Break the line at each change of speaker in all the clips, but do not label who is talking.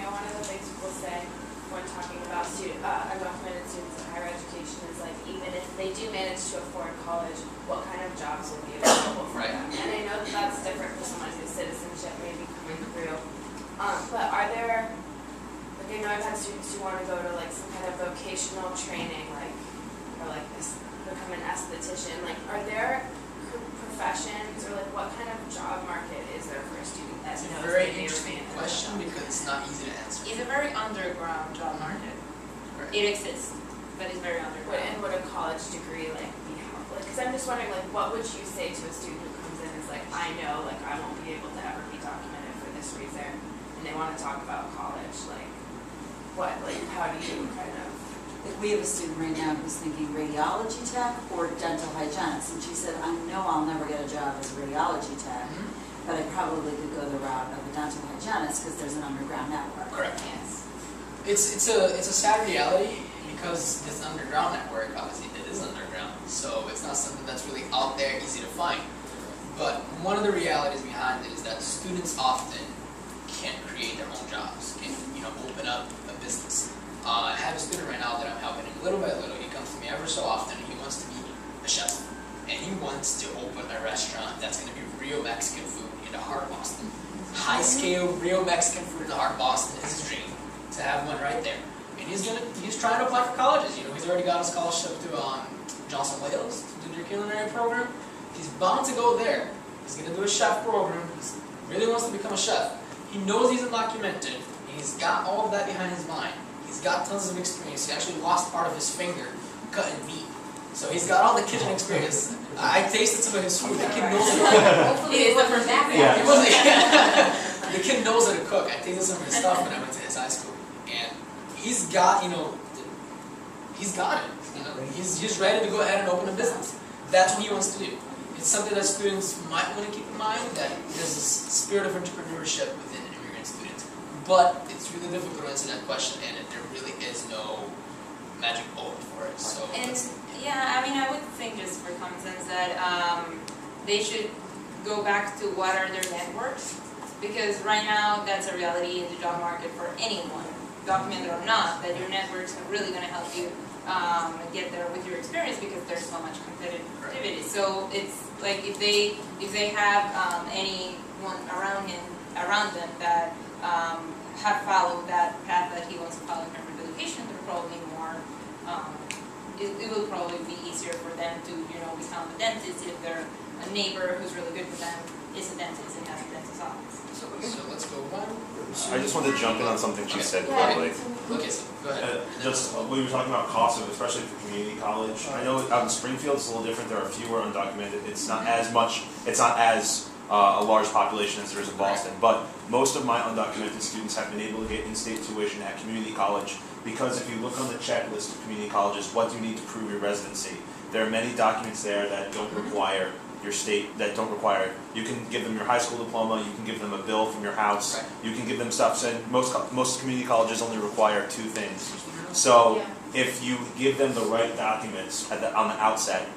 know one of the things people say when talking about undocumented students in higher education is like, even if they do manage to afford college, what kind of jobs will be available for them? And I know that that's different for someone whose citizenship may be coming through. But are there, like, I know I've had students who want to go to like some kind of vocational training, like, or like this, become an esthetician. Like, are there professions or like what kind of job market is there for a student?
That's a very interesting question because it's not easy to answer.
It's a very underground job market.
Right.
It exists, but it's very underground.
And would a college degree like be helpful? Because I'm just wondering, like, what would you say to a student who comes in and is like, I know, like, I won't be able to ever be documented for this reason, and they want to talk about college, like, what, like, how do you kind of?
Like, we have a student right now who's thinking radiology tech or dental hygienist, and she said, I know I'll never get a job as a radiology tech. But I probably could go the route of a dental hygienist because there's an underground network.
Correct.
Yes.
It's a sad reality because this underground network, obviously it is underground, so it's not something that's really out there easy to find. But one of the realities behind it is that students often can't create their own jobs, can open up a business. I have a student right now that I'm helping him little by little. He comes to me ever so often. He wants to be a chef, and he wants to open a restaurant that's going to be real Mexican food in the heart of Boston. High scale, real Mexican food in the heart of Boston is his dream, to have one right there. And he's trying to apply for colleges. He's already got a scholarship to Johnson Wales to do their culinary program. He's bound to go there. He's going to do a chef program. He really wants to become a chef. He knows he's undocumented, and he's got all of that behind his mind. He's got tons of experience. He actually lost part of his finger cutting meat. So he's got all the kitchen experience. I tasted some of his food. The kid knows how to cook.
Hopefully it wasn't that
Yeah, it wasn't. The kid knows how to cook. I tasted some of his stuff when I went to his high school, and he's got he's got it. He's ready to go ahead and open a business. That's what he wants to do. It's something that students might want to keep in mind, that there's a spirit of entrepreneurship within immigrant students. But it's really difficult to answer that question, and there really is no magic bullet for it. So.
Yeah, I mean, I would think just for common sense that they should go back to what are their networks, because right now that's a reality in the job market for anyone, documented or not, that your networks are really going to help you get there with your experience because there's so much competitivity. So it's like if they have anyone around them that have followed that path that he wants to follow in terms of education, they're probably more. It will probably be easier for them to, become a dentist if their a neighbor who's really good with them is a dentist and has a dentist's office.
So let's go one.
I just wanted to jump in on something she said quickly.
Okay, so go ahead.
We were talking about costs, especially for community college. I know out in Springfield it's a little different. There are fewer undocumented. It's not as much. It's not as a large population as there is in Boston. But most of my undocumented students have been able to get in-state tuition at community college. Because if you look on the checklist of community colleges, what do you need to prove your residency? There are many documents there that don't require your state, that don't require. You can give them your high school diploma, you can give them a bill from your house,
Right.
You can give them stuff. And most community colleges only require two things. So if you give them the right documents on the outset,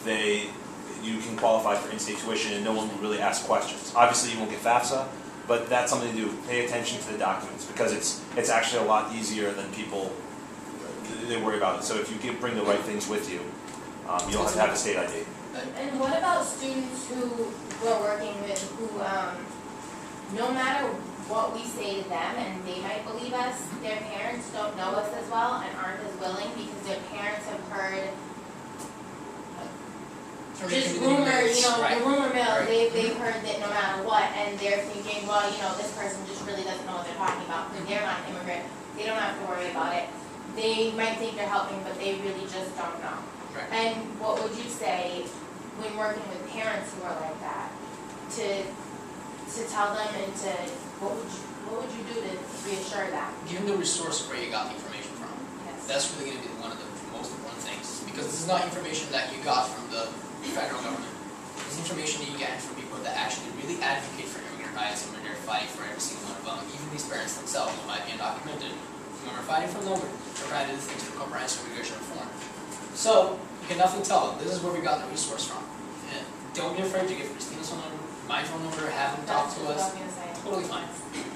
you can qualify for in-state tuition and no one will really ask questions. Obviously you won't get FAFSA, but that's something to do. Pay attention to the documents because it's actually a lot easier than people they worry about it. So if you bring the right things with you, you don't have to have a state ID.
And what about students who we're working with who, no matter what we say to them, and they might believe us, their parents don't know us as well and aren't as willing because their parents have heard just rumors, the rumor mill, they've heard that no matter what, and they're thinking, well, this person just really doesn't know what they're talking about because they're not an immigrant, they don't have to worry about it. They might think they're helping, but they really just don't know.
Right.
And what would you say when working with parents who are like that, to tell them and what would you do to reassure them?
Give them the resource of where you got the information from.
Yes.
That's really going to be one of the most important things, because this is not information that you got from the federal government. It's information that you get from people that actually really advocate for immigrant rights, and when they're fighting for every single one of them. Even these parents themselves who might be undocumented, when we're fighting for them, we're trying to do things for comprehensive immigration reform. So you can definitely tell them this is where we got the resource from. And don't be afraid to give Christina some my phone number, have them talk to us, totally fine.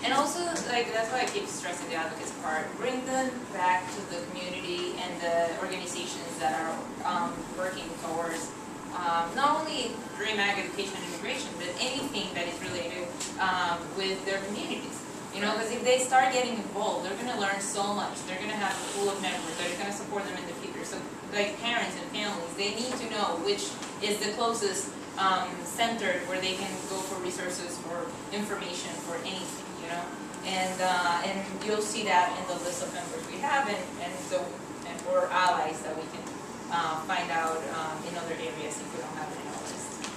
And also, like, that's why I keep stressing the advocates part. Bring them back to the community and the organizations that are working towards not only DREAM Ag education and immigration, but anything that is related with their communities. You know, because if they start getting involved, they're going to learn so much. They're going to have a pool of networks that are going to support them in the future. So, like parents and families, they need to know which is the closest center where they can go for resources, for information, for anything. You know, and you'll see that in the list of members we have, and or allies that we can find out in other areas if we don't have it in our list.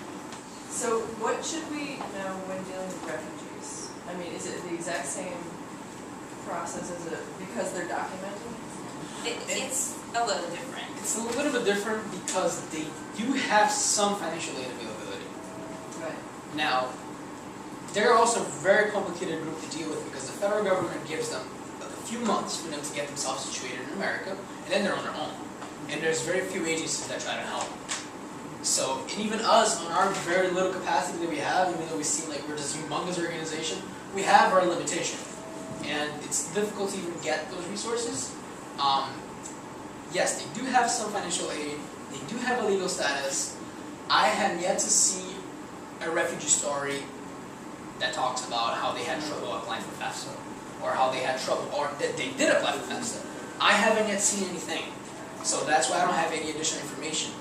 So what should we know when dealing with refugees? I mean, is it the exact same process as because they're documented?
It's a little different.
It's a little bit different because they do have some financial aid availability.
Right.
Now, they're also a very complicated group to deal with because the federal government gives them a few months for them to get themselves situated in America, and then they're on their own. And there's very few agencies that try to help. So, and even us, on our very little capacity that we have, even though we seem like we're this humongous organization, we have our limitation. And it's difficult to even get those resources. Yes, they do have some financial aid, they do have a legal status. I have yet to see a refugee story that talks about how they had trouble applying for FAFSA, or how they had trouble, or that they did apply for FAFSA. I haven't yet seen anything, so that's why I don't have any additional information.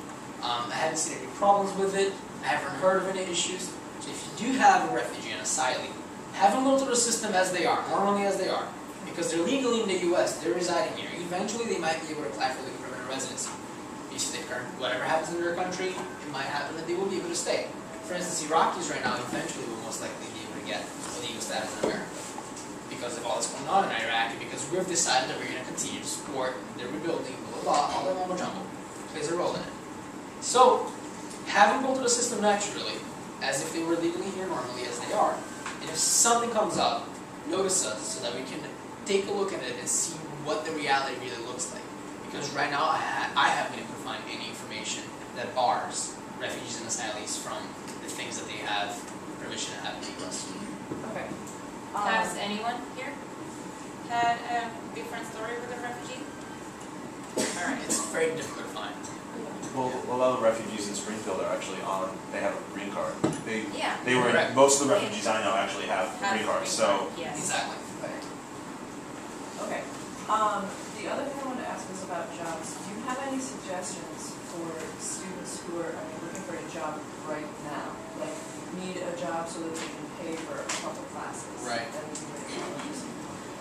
I haven't seen any problems with it, I haven't heard of any issues. So if you do have a refugee and asylee, have them go through the system as they are, normally as they are, because they're legally in the U.S., they're residing here. Eventually they might be able to apply for legal permanent residency. If they, whatever happens in their country, it might happen that they will be able to stay. For instance, Iraqis right now eventually will most likely be able to get a legal status in America because of all that's going on in Iraq, and because we've decided that we're going to continue to support their rebuilding, blah, blah, blah, all that mumbo jumbo plays a role in it. So, have them go through the system naturally, as if they were legally here normally as they are. And if something comes up, notice us so that we can take a look at it and see what the reality really looks like. Because right now I haven't been able to find any information that bars refugees and asylees from the things that they have permission to have in the U.S.
Okay.
Has anyone here had a different story with a refugee? Alright.
It's very difficult to find.
Well, a lot of the refugees in Springfield are actually they have a green card. They were,
Correct.
most of the refugees I know actually have green cards, so.
Yes.
Exactly.
Okay. The other thing I wanted to ask was about jobs. Do you have any suggestions for students who are looking for a job right now? Like, need a job so that they can pay for a couple classes?
Right.
That would be very helpful.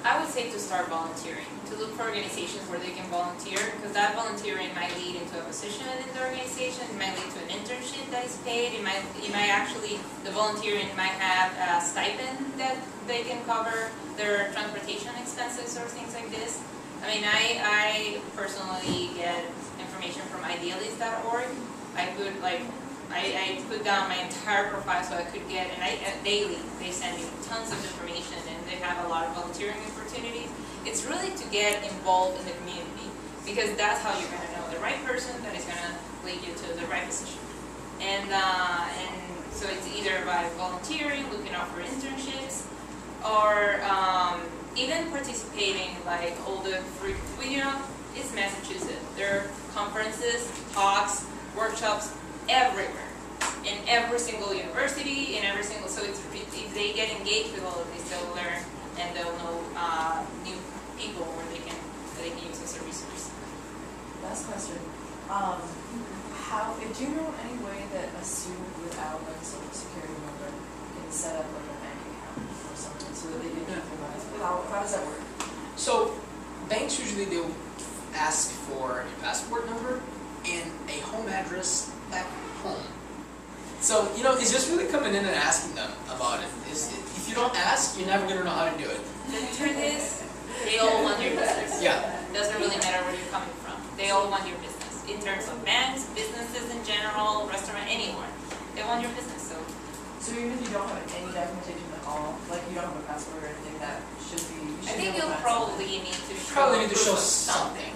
I would say to start volunteering, to look for organizations where they can volunteer, because that volunteering might lead into a position in the organization, it might lead to an internship that is paid, it might actually, the volunteering might have a stipend that they can cover their transportation expenses or things like this. I mean, I personally get information from idealist.org. I put down my entire profile so I could get, and daily they send me tons of information, and they have a lot of volunteering opportunities. It's really to get involved in the community, because that's how you're going to know the right person that is going to lead you to the right position. And so it's either by volunteering, looking out for internships, or even participating, like all the free, it's Massachusetts. There are conferences, talks, workshops everywhere, in every single university, in every single, so it's, if they get engaged with all of this, they'll learn and they'll know new people where they can use as a resource.
Last question. Do you know any way that a student without like a social security number can set up like a bank account or something so that they can utilize? How does that work?
So, banks usually they'll ask for a passport number and a home address back home. So, it's just really coming in and asking them about it. If you don't ask, you're never going to know how to do it.
The truth is, they all want your business.
Yeah.
Doesn't really matter where you're coming from. They all want your business. In terms of banks, businesses in general, restaurant, anyone. They want your business, so.
So even if you don't have any documentation at all, like you don't have a passport or anything, that should be.
I think you'll probably need to show
Probably need to
proof
show
of something.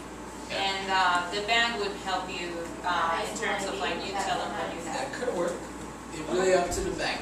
Yeah.
And the bank would help you in terms of like you tell them what you have.
That could work. It's really up to the bank.